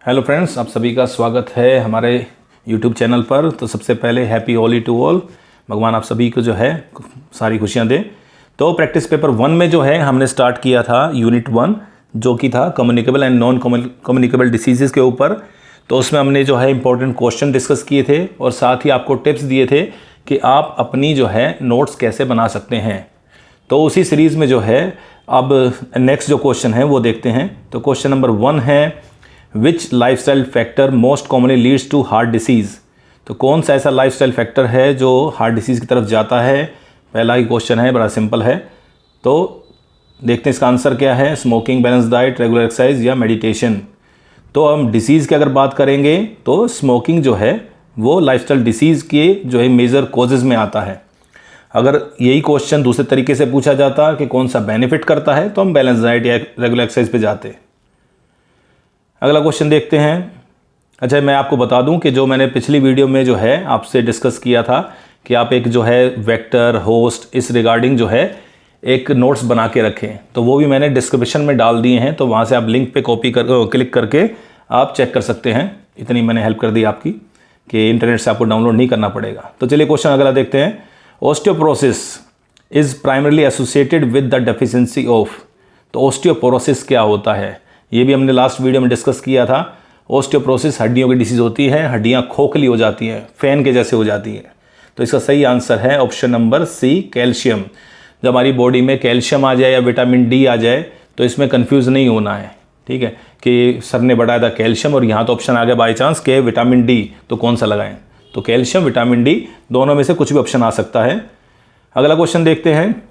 Hello friends, आप सभी का स्वागत है हमारे यूट्यूब चैनल पर। तो सबसे पहले हैप्पी होली टू ऑल। भगवान आप सभी को जो है सारी खुशियां दे। तो प्रैक्टिस पेपर 1 में जो है हमने स्टार्ट किया था यूनिट 1, जो कि था communicable and non communicable disease के ऊपर। तो उसमें हमने जो है इंपॉर्टेंट क्वेश्चन डिस्कस किए थे और साथ ही आपको टिप्स दिए थे कि आप अपनी जो है नोट्स कैसे बना सकते हैं। तो उसी सीरीज़ में जो है अब नेक्स्ट जो क्वेश्चन है वो देखते हैं। तो क्वेश्चन नंबर 1 है, which lifestyle factor most commonly leads to heart disease. तो कौन सा ऐसा लाइफस्टाइल फैक्टर है जो हार्ट डिसीज़ की तरफ जाता है। पहला ही क्वेश्चन है, बड़ा सिंपल है। तो देखते हैं इसका आंसर क्या है। Smoking, balance diet, regular exercise या मेडिटेशन। तो हम डिसीज़ की अगर बात करेंगे तो स्मोकिंग जो है वो लाइफस्टाइल डिसीज़ के जो है मेजर कॉजेज़ में आता है। अगर यही क्वेश्चन दूसरे तरीके से पूछा जाता कि कौन सा बेनिफिट करता है तो हम बैलेंस डाइट या रेगुलर एक्सरसाइज पे जाते। अगला क्वेश्चन देखते हैं। अच्छा, मैं आपको बता दूं कि जो मैंने पिछली वीडियो में जो है आपसे डिस्कस किया था कि आप एक जो है वेक्टर, होस्ट, इस रिगार्डिंग जो है एक नोट्स बना के रखें। तो वो भी मैंने डिस्क्रिप्शन में डाल दिए हैं, तो वहाँ से आप लिंक पे क्लिक करके आप चेक कर सकते हैं। इतनी मैंने हेल्प कर दी आपकी कि इंटरनेट से आपको डाउनलोड नहीं करना पड़ेगा। तो चलिए क्वेश्चन अगला देखते हैं। Osteoporosis is primarily associated with the deficiency of. तो ऑस्टियोपोरोसिस क्या होता है ये भी हमने लास्ट वीडियो में डिस्कस किया था। ऑस्टियोपोरोसिस हड्डियों की डिसीज़ होती है, हड्डियां खोखली हो जाती हैं, फैन के जैसे हो जाती हैं। तो इसका सही आंसर है ऑप्शन नंबर सी, कैल्शियम। जब हमारी बॉडी में कैल्शियम आ जाए या विटामिन डी आ जाए तो इसमें कंफ्यूज नहीं होना है, ठीक है, कि सर ने बढ़ाया था कैल्शियम और यहाँ तो ऑप्शन आ गया बाई चांस के विटामिन डी, तो कौन सा लगाएं। तो कैल्शियम, विटामिन डी दोनों में से कुछ भी ऑप्शन आ सकता है। अगला क्वेश्चन देखते हैं।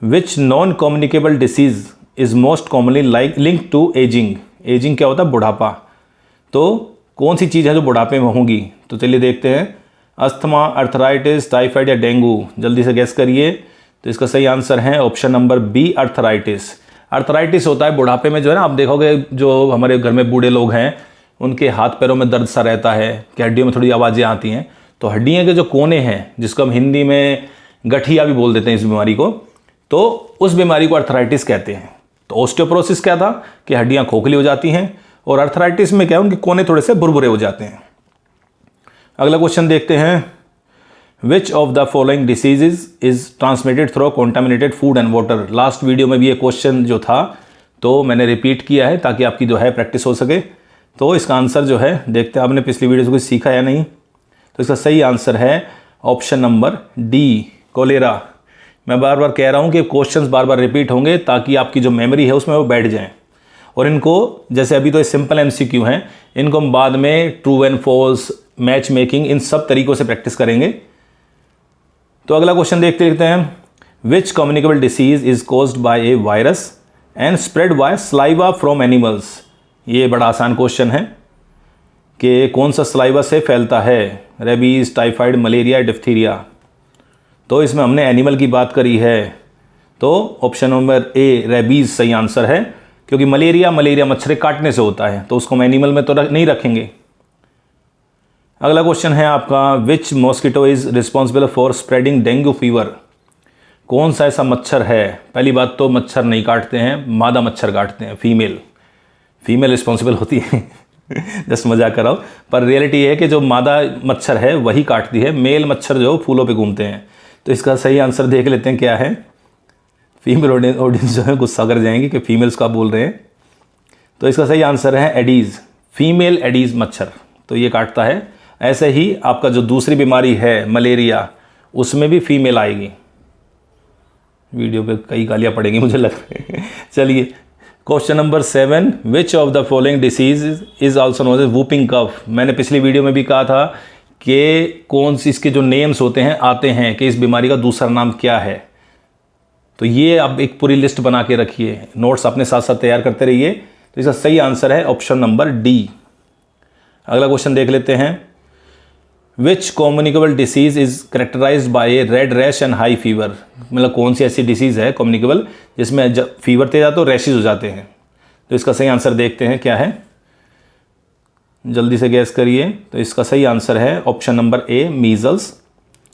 Which non communicable disease is most commonly link to ageing. Ageing क्या होता है? बुढ़ापा। तो कौन सी चीज़ है जो बुढ़ापे में होंगी? तो चलिए देखते हैं। अस्थमा, अर्थराइटिस, टाइफाइड या डेंगू। जल्दी से गैस करिए। तो इसका सही आंसर है option number B, arthritis. Arthritis होता है बुढ़ापे में, जो है ना, आप देखोगे जो हमारे घर में बूढ़े लोग हैं उनके हाथ पैरों में दर्द सा रहता है कि हड्डियों में थोड़ी आवाज़ें आती हैं। तो हड्डियों के जो कोने हैं, जिसको हम हिंदी में गठिया भी बोल देते हैं इस बीमारी को, तो उस बीमारी को अर्थराइटिस कहते हैं। तो ऑस्टियोपोरोसिस क्या था कि हड्डियां खोखली हो जाती हैं, और अर्थराइटिस में क्या है, उनके कोने थोड़े से बुरबुरे हो जाते हैं। अगला क्वेश्चन देखते हैं। Which of the following diseases is transmitted through contaminated food and water. Last video में भी ये क्वेश्चन जो था तो मैंने रिपीट किया है ताकि आपकी जो है प्रैक्टिस हो सके। तो इसका आंसर जो है देखते हैं आपने पिछली वीडियो से कुछ सीखा या नहीं। तो इसका सही आंसर है ऑप्शन नंबर डी, कोलेरा। मैं बार बार कह रहा हूँ कि क्वेश्चंस बार बार रिपीट होंगे ताकि आपकी जो मेमोरी है उसमें वो बैठ जाएं। और इनको, जैसे अभी तो ये सिंपल एमसीक्यू हैं, इनको हम बाद में true and false, match making, इन सब तरीक़ों से प्रैक्टिस करेंगे। तो अगला क्वेश्चन देखते हैं। Which communicable disease is caused by a virus and spread by saliva from animals. ये बड़ा आसान क्वेश्चन है कि कौन सा सलाइवा से फैलता है। Rabies, typhoid, malaria, diphtheria. तो इसमें हमने एनिमल की बात करी है, तो ऑप्शन नंबर ए, रेबीज़ सही आंसर है, क्योंकि मलेरिया मच्छर काटने से होता है, तो उसको हम एनिमल में तो नहीं रखेंगे। अगला क्वेश्चन है आपका। Which mosquito is responsible for spreading dengue fever. कौन सा ऐसा मच्छर है? पहली बात तो मच्छर नहीं काटते हैं, मादा मच्छर काटते हैं, फीमेल रिस्पॉन्सिबल होती है। जस्ट मजाक कर रहा हूँ, पर रियलिटी है कि जो मादा मच्छर है वही काटती है, मेल मच्छर जो फूलों पे घूमते हैं। तो इसका सही आंसर देख लेते हैं क्या है। फीमेल ऑडियंस जो है गुस्सा कर जाएंगे कि फीमेल्स का बोल रहे हैं। तो इसका सही आंसर है एडीज़, फीमेल एडीज़ मच्छर, तो ये काटता है। ऐसे ही आपका जो दूसरी बीमारी है मलेरिया, उसमें भी फीमेल आएगी। वीडियो पे कई गालियाँ पड़ेंगी मुझे लग रहा है। चलिए question number 7। Which of the following disease is also known as whooping cough. मैंने पिछली वीडियो में भी कहा था कि कौन सी इसके जो नेम्स होते हैं आते हैं कि इस बीमारी का दूसरा नाम क्या है। तो ये अब एक पूरी लिस्ट बना के रखिए, नोट्स अपने साथ साथ तैयार करते रहिए। तो इसका सही आंसर है ऑप्शन नंबर डी। अगला क्वेश्चन देख लेते हैं। Which communicable disease is characterized by a red rash and high fever. मतलब कौन सी ऐसी डिसीज़ है कम्युनिकेबल जिसमें जब फीवर तेज आता तो रैशेज हो जाते हैं। तो इसका सही आंसर देखते हैं क्या है, जल्दी से गैस करिए। तो इसका सही आंसर है ऑप्शन नंबर ए, मीजल्स,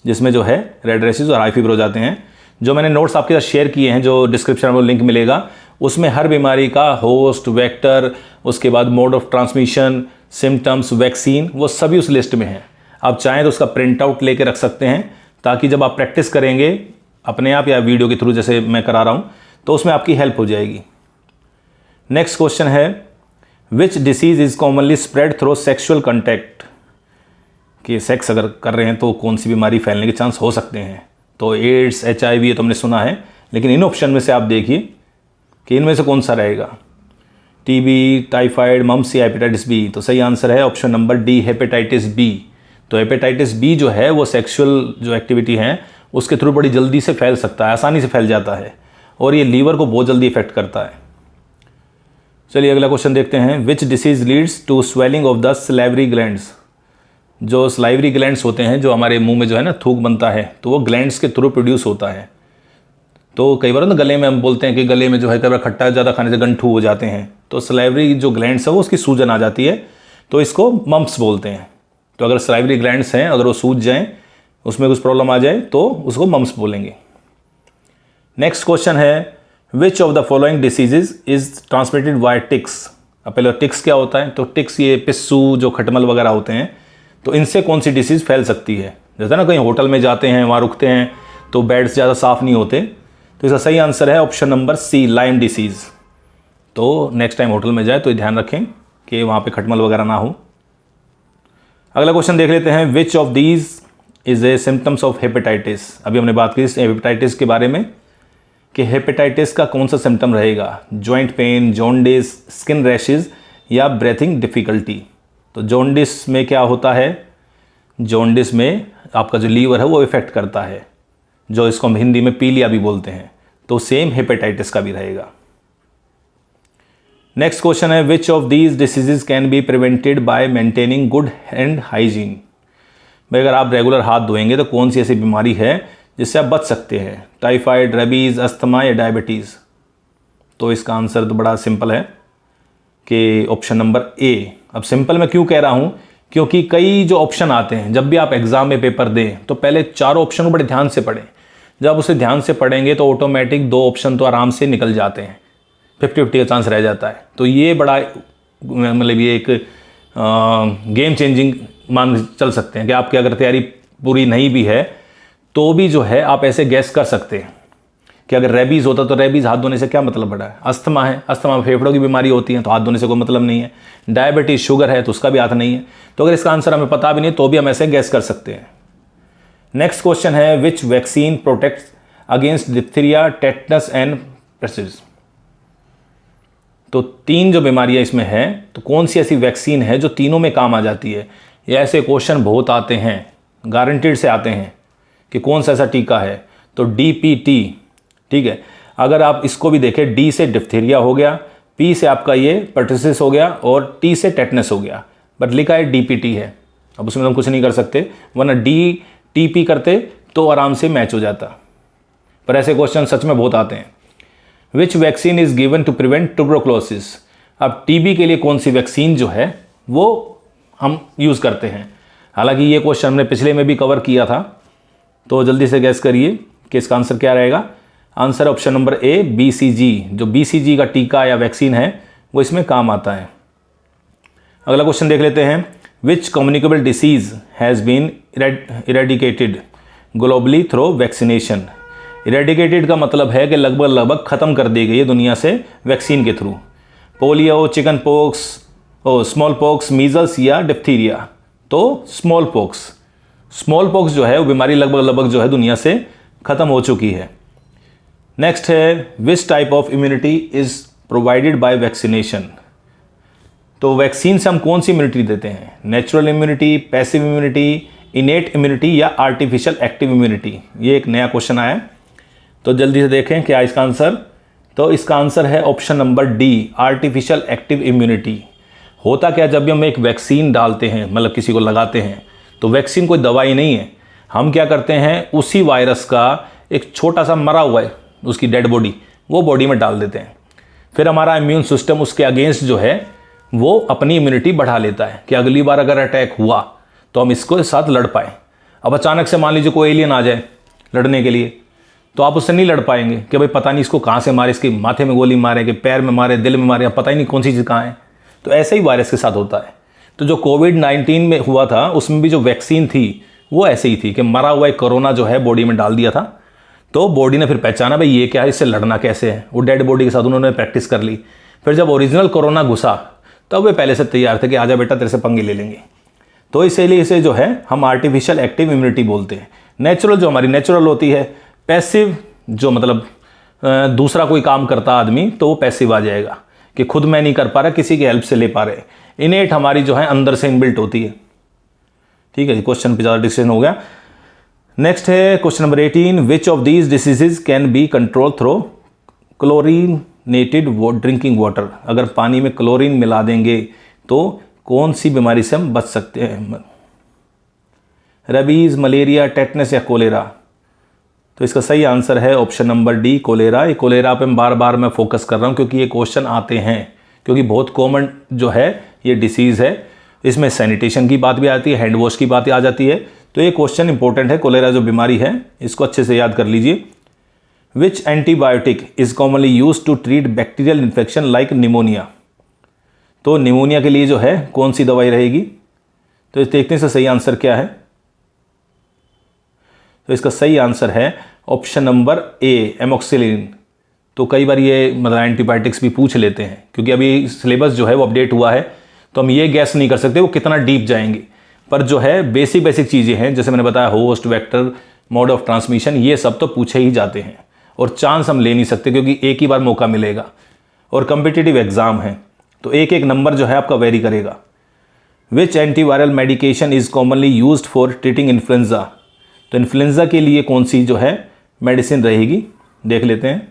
जिसमें जो है रेड रैशेज और हाई फीवर हो जाते हैं। जो मैंने नोट्स आपके साथ शेयर किए हैं, जो डिस्क्रिप्शन में लिंक मिलेगा, उसमें हर बीमारी का होस्ट, वेक्टर, उसके बाद mode of transmission, symptoms, vaccine, वो सभी उस लिस्ट में हैं। आप चाहें तो उसका प्रिंट आउट लेके रख सकते हैं, ताकि जब आप प्रैक्टिस करेंगे अपने आप या वीडियो के थ्रू जैसे मैं करा रहा हूँ, तो उसमें आपकी हेल्प हो जाएगी। नेक्स्ट क्वेश्चन है, which disease is commonly spread through sexual contact, कि सेक्स अगर कर रहे हैं तो कौन सी बीमारी फैलने के चांस हो सकते हैं। तो एड्स, HIV ये तो हमने सुना है, लेकिन इन ऑप्शन में से आप देखिए कि इनमें से कौन सा रहेगा। TB, टाइफाइड, मम्स या हेपेटाइटिस बी। तो सही आंसर है option number D, hepatitis B. तो हेपेटाइटिस बी जो है वो सेक्सुअल जो एक्टिविटी है उसके थ्रू बड़ी जल्दी से फैल सकता है, आसानी से फैल जाता है, और ये लीवर को बहुत जल्दी इफेक्ट करता है। चलिए अगला क्वेश्चन देखते हैं, which disease leads to swelling of the salivary glands. जो सलाइवरी ग्लैंड्स होते हैं, जो हमारे मुंह में जो है ना थूक बनता है, तो वो ग्लैंड्स के थ्रू प्रोड्यूस होता है। तो कई बार ना गले में हम बोलते हैं कि गले में जो है कई बार खट्टा ज़्यादा खाने से गंठू हो जाते हैं, तो सलाइवरी जो ग्लैंड्स है वो उसकी सूजन आ जाती है, तो इसको मम्प्स बोलते हैं। तो अगर सलाइवरी ग्लैंड्स हैं, अगर वो सूज जाएँ, उसमें कुछ प्रॉब्लम आ जाए, तो उसको मम्प्स बोलेंगे। नेक्स्ट क्वेश्चन है, which of the following diseases is transmitted by ticks. अब पहले टिक्स क्या होता है, तो टिक्स ये पिस्सू जो खटमल वगैरह होते हैं, तो इनसे कौन सी डिसीज़ फैल सकती है। जैसे ना कहीं होटल में जाते हैं, वहाँ रुकते हैं, तो बेड्स ज़्यादा साफ़ नहीं होते, तो इसका सही आंसर है option number C, Lyme disease. तो नेक्स्ट टाइम होटल में जाए तो ध्यान रखें कि वहाँ पे खटमल वगैरह ना हो। अगला क्वेश्चन देख लेते हैं, which of these is a symptoms of hepatitis. अभी हमने बात की हेपेटाइटिस के बारे में कि हेपेटाइटिस का कौन सा सिम्टम रहेगा, joint pain, jaundice, skin rashes या ब्रीथिंग डिफ़िकल्टी। तो जॉन्डिस में क्या होता है, जॉन्डिस में आपका जो लीवर है वो इफेक्ट करता है, जो इसको हम हिंदी में पीलिया भी बोलते हैं, तो सेम हेपेटाइटिस का भी रहेगा। नेक्स्ट क्वेश्चन है, which of these diseases can be prevented by maintaining good hand hygiene. भाई अगर आप रेगुलर हाथ धोएंगे तो कौन सी ऐसी बीमारी है जिससे आप बच सकते हैं, टाइफाइड, रेबीज़, अस्थमा या डायबिटीज़। तो इसका आंसर तो बड़ा सिंपल है कि ऑप्शन नंबर ए। अब सिंपल मैं क्यों कह रहा हूँ, क्योंकि कई जो ऑप्शन आते हैं जब भी आप एग्ज़ाम में पेपर दें, तो पहले चारों ऑप्शन को बड़े ध्यान से पढ़ें। जब उसे ध्यान से पढ़ेंगे तो ऑटोमेटिक 2 ऑप्शन तो आराम से निकल जाते हैं, 50-50 का चांस रह जाता है। तो ये बड़ा मतलब ये एक गेम चेंजिंग मान चल सकते हैं कि आपकी अगर तैयारी पूरी नहीं भी है तो भी जो है आप ऐसे गैस कर सकते हैं कि अगर रेबीज़ होता तो रेबीज़ हाथ धोने से क्या मतलब पड़ा है, अस्थमा है, अस्थमा में फेफड़ों की बीमारी होती है तो हाथ धोने से कोई मतलब नहीं है, डायबिटीज़, शुगर है तो उसका भी हाथ नहीं है। तो अगर इसका आंसर हमें पता भी नहीं तो भी हम ऐसे गैस कर सकते हैं। नेक्स्ट क्वेश्चन है, विच vaccine protects against diphtheria, tetanus and persists. तो 3 जो बीमारियां इसमें हैं, तो कौन सी ऐसी वैक्सीन है जो तीनों में काम आ जाती है। ये ऐसे क्वेश्चन बहुत आते हैं, गारंटीड से आते हैं कि कौन सा ऐसा टीका है। तो DPT, ठीक है। अगर आप इसको भी देखें, D से डिप्थीरिया हो गया, P से आपका ये परसिस हो गया और T से टेटनस हो गया, बट लिखा है DPT है। अब उसमें हम कुछ नहीं कर सकते, वरना DTP करते तो आराम से मैच हो जाता। पर ऐसे क्वेश्चन सच में बहुत आते हैं। Which vaccine is given to prevent tuberculosis. अब TB के लिए कौन सी वैक्सीन जो है वो हम यूज़ करते हैं। हालांकि ये क्वेश्चन हमने पिछले में भी कवर किया था, तो जल्दी से गैस करिए कि इसका आंसर क्या रहेगा। Answer option number A, BCG। जो BCG का टीका या वैक्सीन है वो इसमें काम आता है। अगला क्वेश्चन देख लेते हैं, which communicable disease has been eradicated globally through vaccination. Eradicated का मतलब है कि लगभग ख़त्म कर दी गई है दुनिया से वैक्सीन के through. Polio, chicken pox, small pox, measles या डिप्थीरिया। तो स्मॉल पॉक्स जो है वो बीमारी लगभग जो है दुनिया से ख़त्म हो चुकी है। नेक्स्ट है, which type of immunity is provided by vaccination. तो वैक्सीन से हम कौन सी इम्यूनिटी देते हैं, natural immunity, passive immunity, innate immunity या आर्टिफिशियल एक्टिव इम्यूनिटी। ये एक नया क्वेश्चन आया, तो जल्दी से देखें क्या इसका आंसर। तो इसका आंसर है option number D, artificial active immunity. होता क्या, जब भी हम एक वैक्सीन डालते हैं, मतलब किसी को लगाते हैं, तो वैक्सीन कोई दवाई नहीं है। हम क्या करते हैं, उसी वायरस का एक छोटा सा मरा हुआ है, उसकी डेड बॉडी, वो बॉडी में डाल देते हैं। फिर हमारा इम्यून सिस्टम उसके अगेंस्ट जो है वो अपनी इम्यूनिटी बढ़ा लेता है कि अगली बार अगर अटैक हुआ तो हम इसको साथ लड़ पाए। अब अचानक से मान लीजिए कोई एलियन आ जाए लड़ने के लिए, तो आप उससे नहीं लड़ पाएंगे कि भाई पता नहीं इसको कहाँ से मारे, इसके माथे में गोली मारे कि पैर में मारे, दिल में मारे, पता ही नहीं कौन सी चीज़ कहाँ है। तो ऐसे ही वायरस के साथ होता है। तो जो कोविड-19 में हुआ था उसमें भी जो वैक्सीन थी वो ऐसे ही थी कि मरा हुआ एक कोरोना जो है बॉडी में डाल दिया था, तो बॉडी ने फिर पहचाना भाई ये क्या है, इससे लड़ना कैसे है। वो डेड बॉडी के साथ उन्होंने प्रैक्टिस कर ली। फिर जब ओरिजिनल कोरोना घुसा तब वे पहले से तैयार थे कि आजा बेटा तेरे से पंगे ले लेंगे। तो इसीलिए इसे जो है हम आर्टिफिशियल एक्टिव इम्यूनिटी बोलते हैं। नेचुरल जो हमारी नेचुरल होती है, पैसिव जो मतलब दूसरा कोई काम करता आदमी तो वो पैसिव आ जाएगा कि खुद मैं नहीं कर पा रहा, किसी की हेल्प से ले पा रहे। इनेट हमारी जो है अंदर से इनबिल्ट होती है। ठीक है जी, क्वेश्चन पे ज़्यादा डिस्कशन हो गया। नेक्स्ट है question number 18, which of these diseases can be control through chlorinated drinking water. अगर पानी में क्लोरीन मिला देंगे तो कौन सी बीमारी से हम बच सकते हैं? रेबीज, मलेरिया, टेटनस या कोलेरा? तो इसका सही आंसर है ऑप्शन नंबर डी, कोलेरा। ये कोलेरा पे बार बार मैं फोकस कर रहा हूँ क्योंकि ये क्वेश्चन आते हैं, क्योंकि बहुत कॉमन जो है ये डिसीज़ है। इसमें सैनिटेशन की बात भी आती है, हैंड वॉश की बात आ जाती है। तो ये क्वेश्चन इंपॉर्टेंट है। कोलेरा जो बीमारी है इसको अच्छे से याद कर लीजिए। Which antibiotic is commonly use to treat bacterial infection like pneumonia? तो निमोनिया के लिए जो है कौन सी दवाई रहेगी? तो इस देखने से सही आंसर क्या है? तो इसका सही आंसर है ऑप्शन नंबर ए, एमोक्सिलिन। तो कई बार ये मतलब एंटीबायोटिक्स भी पूछ लेते हैं क्योंकि अभी सिलेबस जो है वो अपडेट हुआ है, तो हम ये गैस नहीं कर सकते वो कितना डीप जाएंगे। पर जो है बेसिक चीज़ें हैं, जैसे मैंने बताया host, vector, mode of transmission, ये सब तो पूछे ही जाते हैं और चांस हम ले नहीं सकते क्योंकि एक ही बार मौका मिलेगा और कम्पिटिटिव एग्जाम है, तो एक एक नंबर जो है आपका वेरी करेगा। Which antiviral medication is commonly used for treating influenza? तो इन्फ्लुएंजा के लिए कौन सी जो है मेडिसिन रहेगी, देख लेते हैं।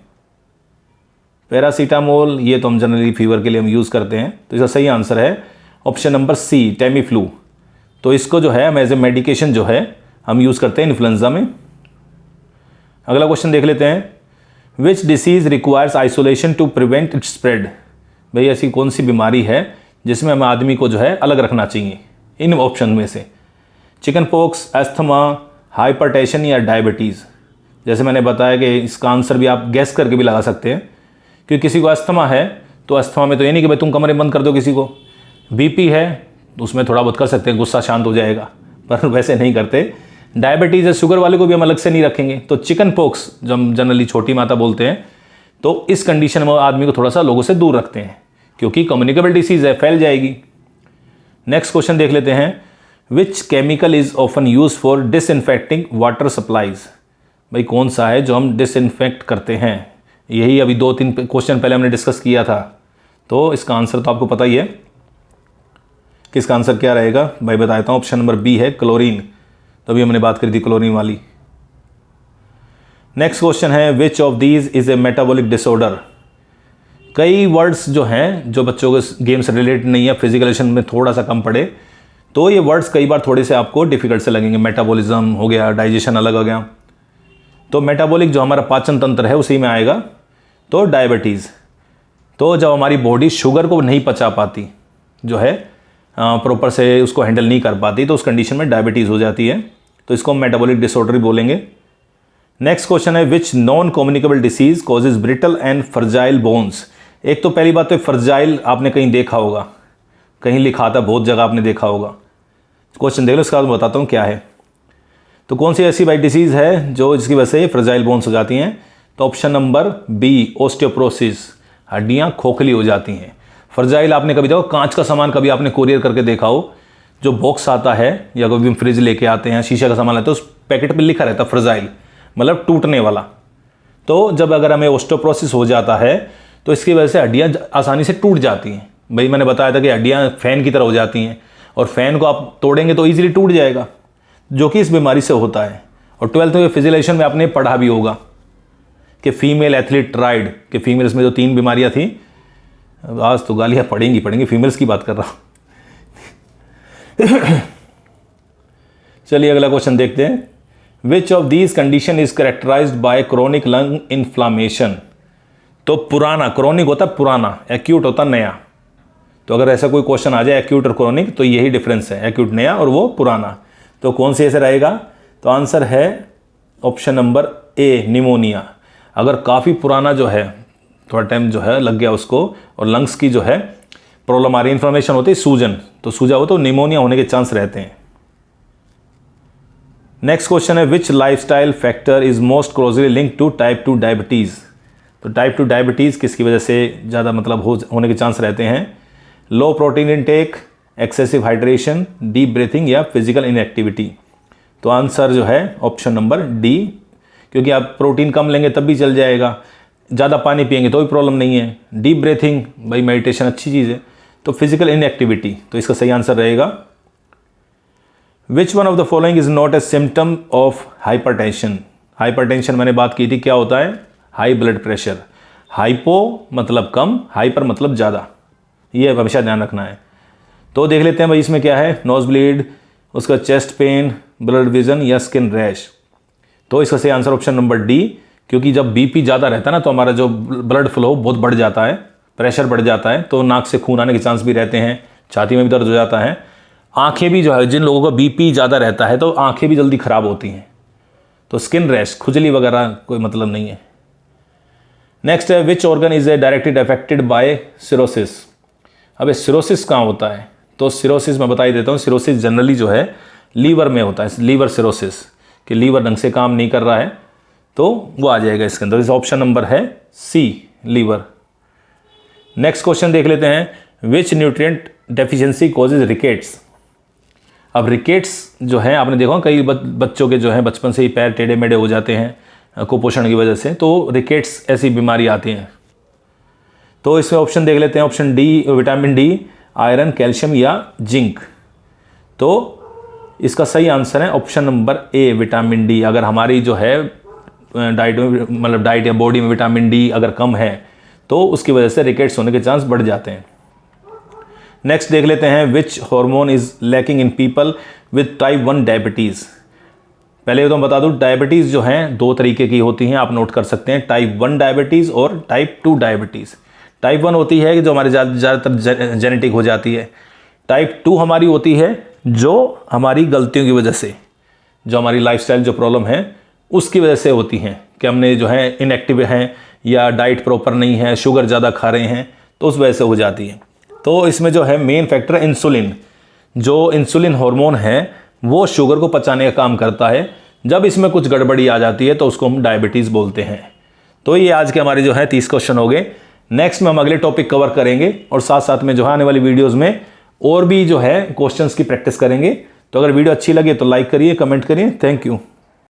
पैरासीटामोल, ये तो हम जनरली फीवर के लिए हम यूज़ करते हैं। तो इसका सही आंसर है ऑप्शन नंबर सी, टेमीफ्लू। तो इसको जो है हम एज ए मेडिकेशन जो है हम यूज़ करते हैं इन्फ्लुएंजा में। अगला क्वेश्चन देख लेते हैं। Which disease requires isolation to prevent its spread? भाई ऐसी कौन सी बीमारी है जिसमें हमें आदमी को जो है अलग रखना चाहिए इन ऑप्शन में से? चिकन पॉक्स, एस्थमा, हाइपरटेंशन या डायबिटीज़? जैसे मैंने बताया कि इसका आंसर भी आप गैस करके भी लगा सकते हैं, क्योंकि किसी को अस्थमा है तो अस्थमा में तो ये नहीं कि भाई तुम कमरे बंद कर दो किसी को। बीपी है तो उसमें थोड़ा बहुत कर सकते हैं, गुस्सा शांत हो जाएगा, पर वैसे नहीं करते। डायबिटीज़ है, शुगर वाले को भी हम अलग से नहीं रखेंगे। तो चिकन पॉक्स जो हम जनरली छोटी माता बोलते हैं, तो इस कंडीशन में आदमी को थोड़ा सा लोगों से दूर रखते हैं क्योंकि कम्युनिकेबल डिसीज़ है, फैल जाएगी। नेक्स्ट क्वेश्चन देख लेते हैं। Which chemical is often use for disinfecting water supplies? भाई कौन सा है जो हम डिसइंफेक्ट करते हैं? यही अभी 2-3 क्वेश्चन पहले हमने डिस्कस किया था, तो इसका आंसर तो आपको पता ही है कि इसका आंसर क्या रहेगा। भाई बताता हूँ, ऑप्शन नंबर बी है, क्लोरीन। तो अभी हमने बात करी थी क्लोरीन वाली। नेक्स्ट क्वेश्चन है, which of these is a metabolic disorder? कई वर्ड्स जो हैं जो बच्चों के गेम से रिलेटेड नहीं है, फिजिकल एजुकेशन में थोड़ा सा कम पढ़े, तो ये वर्ड्स कई बार थोड़े से आपको डिफिकल्ट से लगेंगे। मेटाबॉलिज्म हो गया, डाइजेशन अलग हो गया। तो मेटाबॉलिक जो हमारा पाचन तंत्र है उसी में आएगा। तो डायबिटीज़, तो जब हमारी बॉडी शुगर को नहीं पचा पाती, जो है प्रॉपर से उसको हैंडल नहीं कर पाती, तो उस कंडीशन में डायबिटीज़ हो जाती है। तो इसको हम मेटाबॉलिक डिसऑर्डर बोलेंगे। नेक्स्ट क्वेश्चन है, which non communicable disease causes brittle and fragile bones? एक तो पहली बात तो फर्जाइल आपने कहीं देखा होगा, कहीं लिखा था, बहुत जगह आपने देखा होगा। क्वेश्चन देख लो, इसका बताता हूँ क्या है। तो कौन सी ऐसी भाई डिसीज़ है जो जिसकी वजह से फ्रजाइल बोन्स हो जाती हैं? तो ऑप्शन नंबर बी, ओस्टियोप्रोसिस, हड्डियाँ खोखली हो जाती हैं। फ्रजाइल आपने कभी देखो, कांच का सामान कभी आपने कोरियर करके देखा हो, जो बॉक्स आता है या कभी फ्रिज लेके आते हैं, शीशे का सामान लाते हैं, उस पैकेट पर लिखा रहता है फ्रजाइल, मतलब टूटने वाला। तो जब अगर हमें ओस्टियोप्रोसिस हो जाता है तो इसकी वजह से हड्डियाँ आसानी से टूट जाती हैं। भाई मैंने बताया था कि हड्डियाँ फैन की तरह हो जाती हैं और फैन को आप तोड़ेंगे तो ईजिली टूट जाएगा, जो कि इस बीमारी से होता है। और 12th में फिजिकल एजुकेशन में आपने पढ़ा भी होगा कि फीमेल एथलीट ट्राइड, कि फीमेल्स में जो 3 बीमारियां थी, आज तो गालियाँ पड़ेंगी, फीमेल्स की बात कर रहा हूँ। चलिए अगला क्वेश्चन देखते हैं। Which of these condition is characterised by chronic lung inflammation? तो पुराना, क्रोनिक होता है पुराना, एक्यूट होता नया। तो अगर ऐसा कोई क्वेश्चन आ जाए एक्यूट और क्रोनिक, तो यही डिफरेंस है, एक्यूट नया और वो पुराना। तो कौन से ऐसे रहेगा? तो आंसर है ऑप्शन नंबर ए निमोनिया। अगर काफ़ी पुराना जो है, थोड़ा टाइम जो है लग गया उसको और लंग्स की जो है प्रॉब्लम आ रही है, इन्फ्लेमेशन होती है, सूजन, तो सूजा हो तो निमोनिया होने के चांस रहते हैं। नेक्स्ट क्वेश्चन है which lifestyle factor is most closely link to type 2 diabetes. तो टाइप 2 डायबिटीज़ किसकी वजह से ज़्यादा मतलब होने के चांस रहते हैं? Low protein intake, excessive hydration, deep breathing या फिजिकल इनएक्टिविटी। तो आंसर जो है ऑप्शन नंबर डी, क्योंकि आप प्रोटीन कम लेंगे तब भी चल जाएगा, ज़्यादा पानी पिएंगे तो भी प्रॉब्लम नहीं है। डीप ब्रीथिंग, भाई मेडिटेशन अच्छी चीज़ है। तो फिजिकल इनएक्टिविटी, तो इसका सही आंसर रहेगा। Which one of the following is not a symptom of hypertension. Hypertension मैंने बात की थी, क्या होता है? High blood pressure. हाइपो मतलब कम, हाइपर मतलब ज़्यादा, ये हमेशा ध्यान रखना है। तो देख लेते हैं भाई इसमें क्या है। नोज ब्लीड, उसका चेस्ट पेन, ब्लड विजन या स्किन रैश। तो इसका सही आंसर ऑप्शन नंबर डी, क्योंकि जब बीपी ज़्यादा रहता है ना तो हमारा जो ब्लड फ्लो बहुत बढ़ जाता है, प्रेशर बढ़ जाता है, तो नाक से खून आने के चांस भी रहते हैं, छाती में भी दर्द हो जाता है। आंखें भी जो है, जिन लोगों का बीपी ज़्यादा रहता है तो आंखें भी जल्दी ख़राब होती हैं। तो स्किन रैश, खुजली वगैरह कोई मतलब नहीं है। नेक्स्ट है which organ is a directly affected by cirrhosis. अब सिरोसिस कहाँ होता है? तो सिरोसिस मैं बता ही देता हूँ। सिरोसिस जनरली जो है लीवर में होता है, लीवर सिरोसिस, कि लीवर ढंग से काम नहीं कर रहा है, तो वो आ जाएगा इसके अंदर। इस ऑप्शन नंबर है सी, लीवर। नेक्स्ट क्वेश्चन देख लेते हैं विच न्यूट्रिएंट डेफिशिएंसी कॉजेज रिकेट्स। अब रिकेट्स जो है आपने देखा कई बच्चों के जो है बचपन से ही पैर टेढ़े मेढ़े हो जाते हैं कुपोषण की वजह से, तो रिकेट्स ऐसी बीमारी आती हैं। तो इसमें ऑप्शन देख लेते हैं। Option D vitamin D, iron, calcium या जिंक। तो इसका सही आंसर है option number A, vitamin D. अगर हमारी जो है डाइट में, मतलब डाइट या बॉडी में विटामिन डी अगर कम है तो उसकी वजह से रिकेट्स होने के चांस बढ़ जाते हैं। नेक्स्ट देख लेते हैं which hormone is lacking in people with type 1 diabetes. पहले तो बता दूं, डायबिटीज़ जो हैं 2 तरीके की होती हैं, आप नोट कर सकते हैं, टाइप 1 डायबिटीज़ और टाइप 2 डायबिटीज़। टाइप 1 होती है जो हमारे ज़्यादातर जेनेटिक हो जाती है। टाइप 2 हमारी होती है जो हमारी गलतियों की वजह से, जो हमारी लाइफस्टाइल जो प्रॉब्लम है उसकी वजह से होती हैं, कि हमने जो है इनएक्टिव हैं या डाइट प्रॉपर नहीं है, शुगर ज़्यादा खा रहे हैं, तो उस वजह से हो जाती है। तो इसमें जो है मेन फैक्टर इंसुलिन, जो इंसुलिन हार्मोन है वो शुगर को पचाने का काम करता है। जब इसमें कुछ गड़बड़ी आ जाती है तो उसको हम डायबिटीज़ बोलते हैं। तो ये आज के हमारे जो है 30 क्वेश्चन हो गए। नेक्स्ट में हम अगले टॉपिक कवर करेंगे और साथ साथ में जो है आने वाली वीडियोज़ में और भी जो है क्वेश्चंस की प्रैक्टिस करेंगे। तो अगर वीडियो अच्छी लगे तो लाइक करिए, कमेंट करिए। Thank you.